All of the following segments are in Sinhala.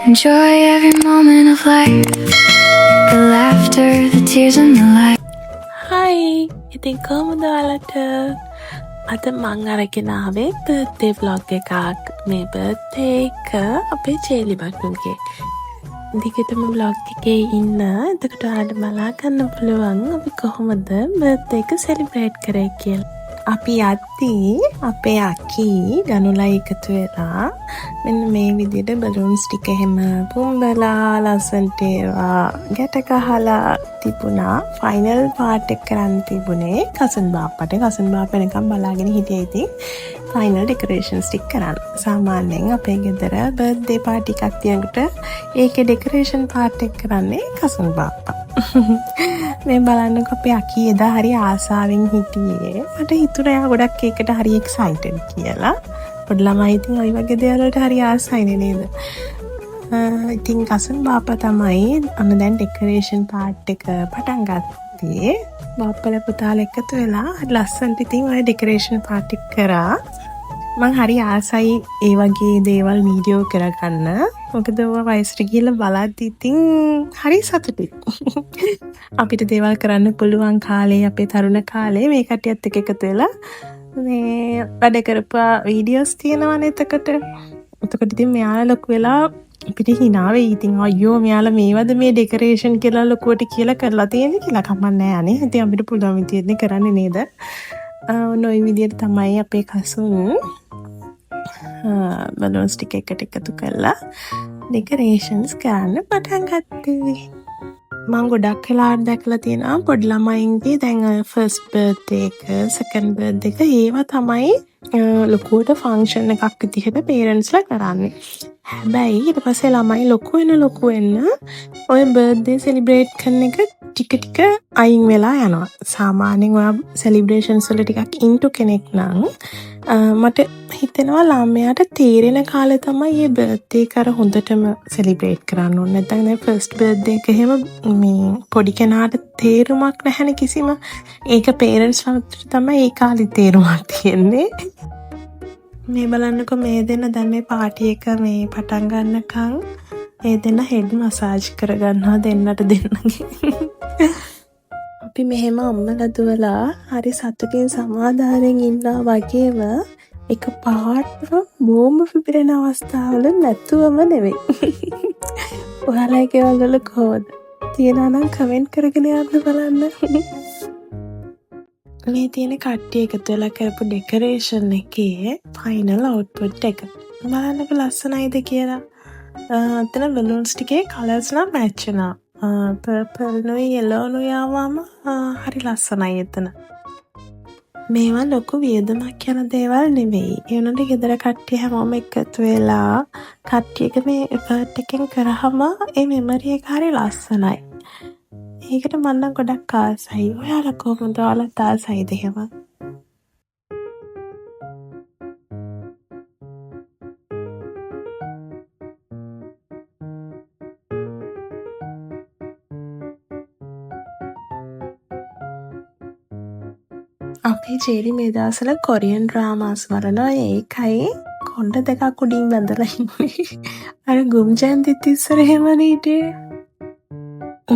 Enjoy every moment of life, the laughter, the tears and the light. හයි ඉතින් කොහොමද ඔයාලට අද මං අරගෙන ආවේ බර්ත්ඩේ ව්ලොග් එකක් මේ බර්ත්ඩේ එක අපේ චේලි බට්ටුගේ දිගටම ව්ලොග් එකේ ඉන්න එතකොට ඔයාලට බලා ගන්න පුළුවන් අපි කොහොමද බර්ත්ඩේ එක සෙලිබ්‍රේට් කරේ කියලා අපි යද්දී අපේ අක්කී ගනුලා එකතු වෙලා මෙන්න මේ විදිහට බලූන්ස් ටික එහෙම පුම්බලා ලස්සන්ට ඒවා ගැට ගහලා තිබුණා ෆයිනල් පාර්ට් එක කරන්න තිබුණේ කසන් බාප්පට කසන් බාප්පා නිකන් බලාගෙන හිටියේ ඉතින් ෆයිනල් ඩෙකොරේෂන්ස් ටික කරන්න සාමාන්‍යයෙන් අපේ ගෙදර බර්ත්ඩේ පාර්ටි එකක් තියනකොට ඒකේ ඩෙකොරේෂන් පාර්ට් එක කරන්නේ කසන් බාප්පා මේ බලන්නකො අපේ අකී එදා හරි ආසාවෙන් හිටියේ මට හිතුණා එයා ගොඩක් ඒකට හරි එක්සයිටඩ් කියලා පොඩි ළමයි ඉතින් ওই වගේ දේවල් වලට හරි ආසයිනේ නේද ඉතින් කසන් බාප්පා තමයි අන්න දැන් ඩෙකොරේෂන් පාර්ට් එක පටන් ගත්තේ බාප්පලා පුතාලා එකතු වෙලා ලස්සනට ඉතින් ඔය ඩෙකොරේෂන් පාර්ට් එක කරා මං හරි ආසයි ඒ වගේ දේවල් වීඩියෝ කරගන්න මොකද ඔය වයසට ගිහලා බලද්දි ඉතින් හරි සතුටුයි අපිට දේවල් කරන්න පුළුවන් කාලේ අපේ තරුණ කාලේ මේ කට්ටියත් එක්ක එකතු වෙලා මේ වැඩ කරපුවා වීඩියෝස් තියෙනවනේ එතකොට ඉතින් මෙයාලා ලොකු වෙලා අපිට hina වෙයි ඉතින් අයියෝ මෙයාලා මේවද මේ ඩෙකොරේෂන් කියලා ලොකුවට කියලා කරලා තියෙන්නේ කියලා කමක් නැහැ අනේ ඉතින් අපිට පුළුවන් විදියට කරන්නේ නේද ඔය විදියට තමයි අපේ කසුන් බලූන්ස් ටික එකට එකතු කරලා ඩෙකොරේෂන්ස් කරන්න පටන් ගත්තේ මම ගොඩක් වෙලාවට දැකලා තියෙනවා පොඩි ළමයින්ගේ දැන් ෆස්ට් බර්ත්ඩේ එක සෙකන්ඩ් බර්ත්ඩේ එක ඒවා තමයි ලොකුවට ෆන්ක්ෂන් එකක් විදිහට පේරන්ට්ස්ලා කරන්නේ හැබැයි ඊට පස්සේ ළමයි ලොකු වෙන ඔය බර්ත්ඩේ සෙලිබ්‍රේට් කරන එක ටික අයින් වෙලා යනවා සාමාන්‍යයෙන් ඔයා සෙලිබ්‍රේෂන්ස් වල ටිකක් ඉන්ටු කෙනෙක් නම් මට හිතෙනවා ළමයාට තේරෙන කාලේ තමයි මේ බර්ත්ඩේ එක හොඳටම සෙලිබ්‍රේට් කරන්න ඕනේ නැත්නම් දැන් ෆස්ට් බර්ත්ඩේ එක එහෙම මේ පොඩි කෙනාට තේරුමක් නැහැනේ කිසිම ඒක පේරන්ට්ස් ලාට තමයි ඒ කාලේ තේරුමක් තියෙන්නේ මේ බලන්නකො මේ දෙන්න දැන් මේ පාටි එක මේ පටන් ගන්නකම් ඒ දෙන්න හෙඩ් මසාජ් කරගන්නවා දෙන්නට දෙන්නගේ අපි මෙහෙම අම්මලා දුවලා හරි සතුටින් සමාදානෙන් ඉන්නා වගේම එක පාටම බෝම්බ පිපිරෙන අවස්ථාවල නැතුවම නෙවෙයි ඔයාලා ගෙවල් වල කොහොමද තියනවා නම් කමෙන්ට් කරගෙන යන්න බලන්න මේ තියෙන කට්ටිය එකතු වෙලා කරපු ඩෙකොරේෂන් එකේ ෆයිනල් අවුට්පුට් එක බලන්නක ලස්සනයිද කියලා අතන බලූන්ස් ටිකේ කලර්ස් නම් මැච් වෙනවා පර්පල් නුයි yellow නුයි ආවම හරි ලස්සනයි එතන මේවා ලොකු වියදමක් යන දේවල් නෙවෙයි ඒ වුණාට ගෙදර කට්ටිය හැමෝම එකතු වෙලා කට්ටියක මේ එෆර්ට් එකෙන් කරාම ඒ මෙමරි එක හරි ලස්සනයි ඒකට මම නම් ගොඩක් ආසයි ඔයාලා කොහොමද ඔයාලත් ආසයිද එහෙම අපේ චේරි මේ දවස්වල කොරියන් ඩ්‍රාමාස් බලනවා ඒකයි කොණ්ඩ දෙකක් උඩින් බැඳලා ඉන්නේ අර ගුම්ජන්දිත් ඉස්සර එහෙමනේ හිටියේ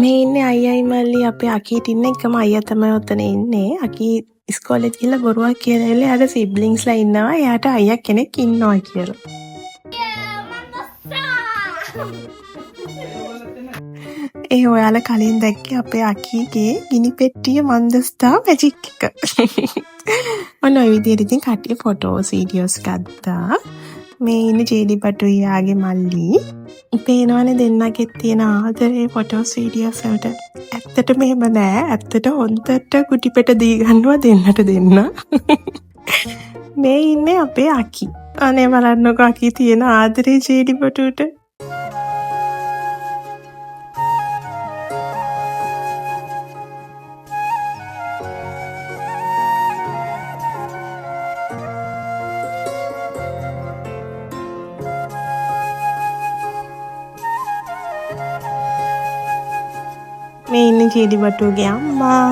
මේ ඉන්නේ අයියයි මල්ලි අපේ අකීට ඉන්න එකම අයියා තමයි ඔතන ඉන්නේ අකී ඉස්කෝලේට ගිහලා බොරුවක් කියලා එල්ලේ අර සිබ්ලින්ග්ස්ලා ඉන්නවා එයාට අයියා කෙනෙක් ඉන්නවා කියලා ඒ ඔයාලා කලින් දැක්කේ අපේ අකීගේ ගිනි පෙට්ටිය මන්දස්ථා මැජික් එක. ඔන්න ඔය විදිහට ඉතින් කට්ටිය ෆොටෝස් වීඩියෝස් ගත්තා. මේ ඉන්නේ ජේඩි බටුයි යාගේ මල්ලි. පේනවනේ දෙන්නගෙත් තියෙන ආදරේ ෆොටෝස් වීඩියෝස් වලට. ඇත්තටම එහෙම නෑ. ඇත්තට හොන්දට කුටි පෙට දී ගන්නවා දෙන්නට දෙන්න. මේ ඉන්නේ අපේ අකී. අනේ බලන්නකෝ අකී තියෙන ආදරේ ජේඩි බටුට. මේ ඉන්නේ ජේඩි බටුගේ අම්මා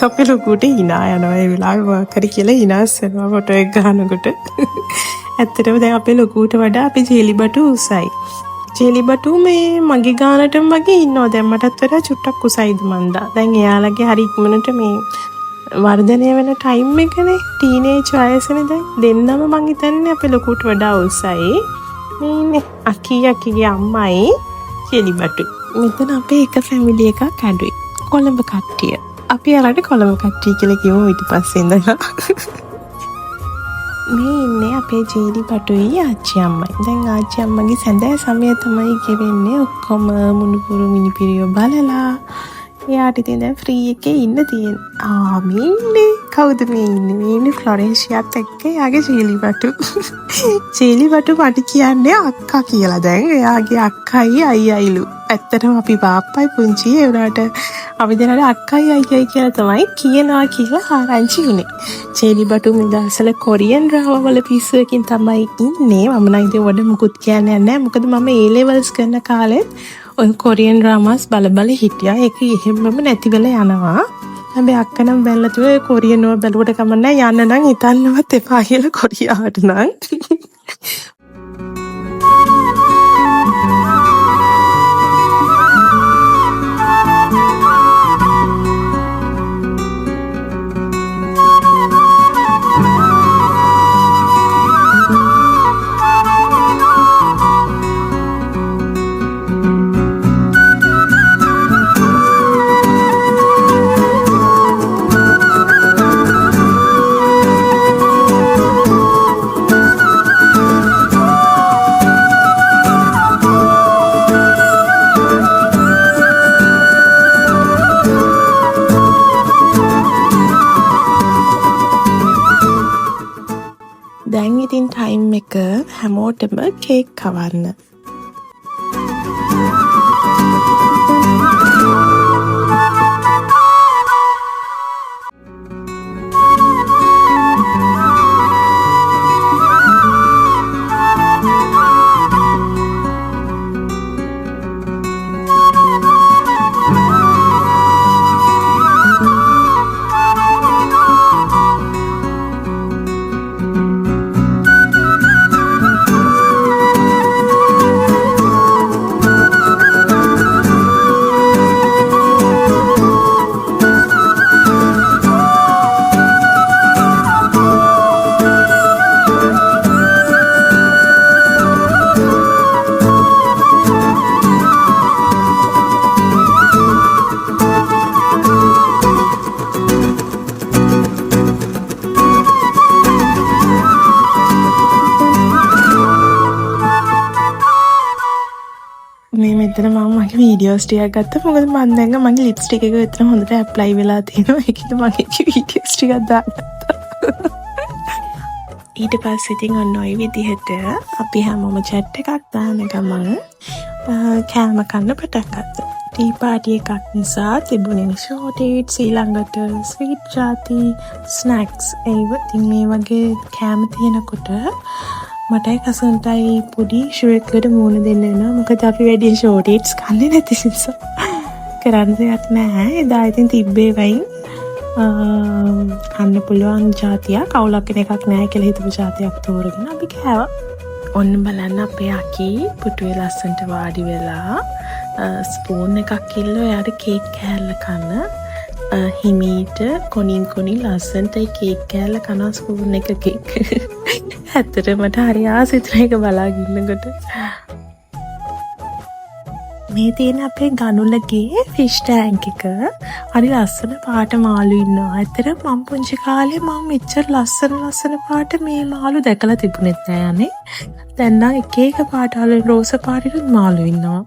අපේ ලොකුට hina යනවා ඒ වෙලාවේ මොකක් හරි කියලා හිනාස් වෙනවා ෆොටෝ එක ගන්නකොට. ඇත්තටම දැන් අපේ ලොකුට වඩා අපේ ජේලිබටු උසයි. ජේලිබටු මේ මගේ ගානටම වගේ ඉන්නවා. දැන් මටත් වඩා චුට්ටක් උසයිද මන්දා. දැන් එයාලගේ හරි ඉක්මනට මේ වර්ධනය වෙන ටයිම් එකනේ ටීනේජ් වයසනේ දැන්. දෙන්නම මං හිතන්නේ අපේ ලොකුට වඩා උසයි. මේ අකියගේ අම්මයි ජේලිබටු. මෙතන අපේ එක ෆැමිලි එකක් ඇඩුයි. කොළඹ කට්ටිය. අපි යාලට කොළඹ කට්ටිය කියලා කිව්වෝ ඊට පස්සේ ඉඳලා. මේ ඉන්නේ අපේ ජේලිබටුයි ආච්චි අම්මයි. දැන් ආච්චි අම්මගේ සැඳෑ සමය තමයි ගෙවෙන්නේ. ඔක්කොම මුණුපුරු මිනිපිරියෝ බලලා. එයාට ඉතින් දැන් ෆ්‍රී එකේ ඉන්න තියෙන. මේ ඉන්නේ. කවුද මේ ඉන්නේ? මේ ඉන්නේ ෆ්ලොරෙන්ෂියාත් එක්ක එයාගේ ජේලිබටු. ජේලිබටු මට කියන්නේ අක්කා කියලා දැන්. එයාගේ අක්කයි අයියයිලු. ඇත්තටම අපි බාප්පයි පුංචි ඒ වුණාට අපි දෙනාට අක්කයි අයියයි කියලා තමයි කියනවා කියලා ආරංචි වුණේ. ජේලිබටු මේ දවස්වල කොරියන් ඩ්‍රාමා වල පිස්සුවකින් තමයි ඉන්නේ. මම නම් ඉතින් වඩ මුකුත් කියන්නේ නැහැ. මොකද මම A levels කරන කාලෙත් ඔය කොරියන් ඩ්‍රාමාස් බල හිටියා. ඒක එහෙමම නැති වෙලා යනවා. හැබැයි අක්කනම් බැලලා තුවේ කොරියන් ඒවා බැලුවට කමන්නේ යන්න නම් හිතන්නවත් එපා කියලා කොරියාවට නම්. දැන් ඉතින් ටයිම් එක හැමෝටම කේක් කවන්න. මේ මෙතන මම මගේ වීඩියෝස් ටිකක් ගත්තා. මොකද මම දැන් මගේ ලිප්ස්ටික් එක විතර හොඳට ඇප්ලයි වෙලා තියෙනවා. ඒකද මම වීඩියෝස් ටිකක් දාගත්තා. ඊට පස්සේ ඉතින් ඔන්න ඔය විදිහට අපි හැමෝම chat එකක් දාන ගමන් කෑම කන්න පටන් ගත්තා. ටී පාටි එකක් නිසා තිබුණේ ෂෝට් ඊට්ස් ඊළඟට ස්වීට් ජාති ස්නැක්ස් ඒව ඉතින් මේ වගේ කෑම තියෙනකොට මටයි කසන්ටයි පොඩි ඉෂුව එකකට මුහුණ දෙන්න වෙනවා. මොකද අපි වැඩි ෂෝට් ඊට්ස් කන්නේ නැති නිසා. කරන්න දෙයක් නැහැ. එදා ඉතින් තිබ්බේ වයින් කන්න පුළුවන් ජාතියක් කවුලක් වෙන එකක් නැහැ කියලා හිතපු ජාතියක් තෝරගෙන අපි කෑවා. ඔන්න බලන්න අපේ අකී පුටුවේ ලස්සනට වාඩි වෙලා ස්පූන් එකක් ඉල්ලුවා එයාට කේක් කෑල්ල කන්න. හිමීට කොනින් ලස්සනට කේක් කෑල්ල කනවා ස්පූන් එකකින්. ඇත්තට මට හරි ආසයි ඒක බලාගෙන ඉන්නකොට. මේ තියෙන අපේ ගනුලගේ ෆිෂ් ටැංක් එක හරි ලස්සන පාට මාළු ඉන්නවා. ඇත්තට මම පුංචි කාලේ මම මෙච්චර ලස්සන පාට මේ මාළු දැකලා තිබුණෙත් නෑ අනේ. දැන් නම් එක එක පාට වල රෝස පාටිනුත් මාළු ඉන්නවා.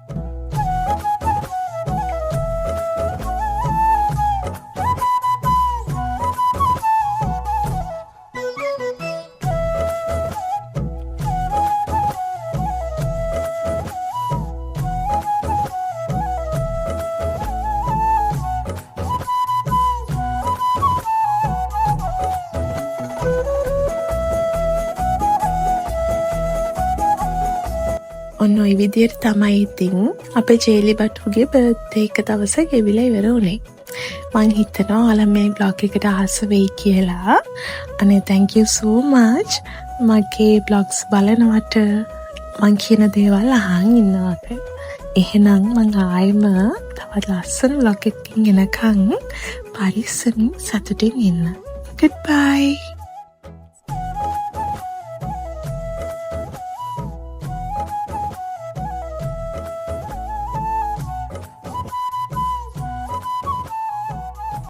ඔන්න ඔය විදියට තමයි ඉතින් අපේ ජේලිබටුගේ බර්ත්ඩේ එක දවස ගෙවිලා ඉවර වුණේ. මං හිතනවා ඔයාලා මේ බ්ලොග් එකට ආස වෙයි කියලා. අනේ thank you so much. මගේ බ්ලොග්ස් බලනවට මං කියන දේවල් අහන් ඉන්නවට. එහෙනම් මං ආයෙම තවත් ලස්සන බ්ලොග් එකකින් එනකන් පරිස්සමින් සතුටින් ඉන්න. Goodbye.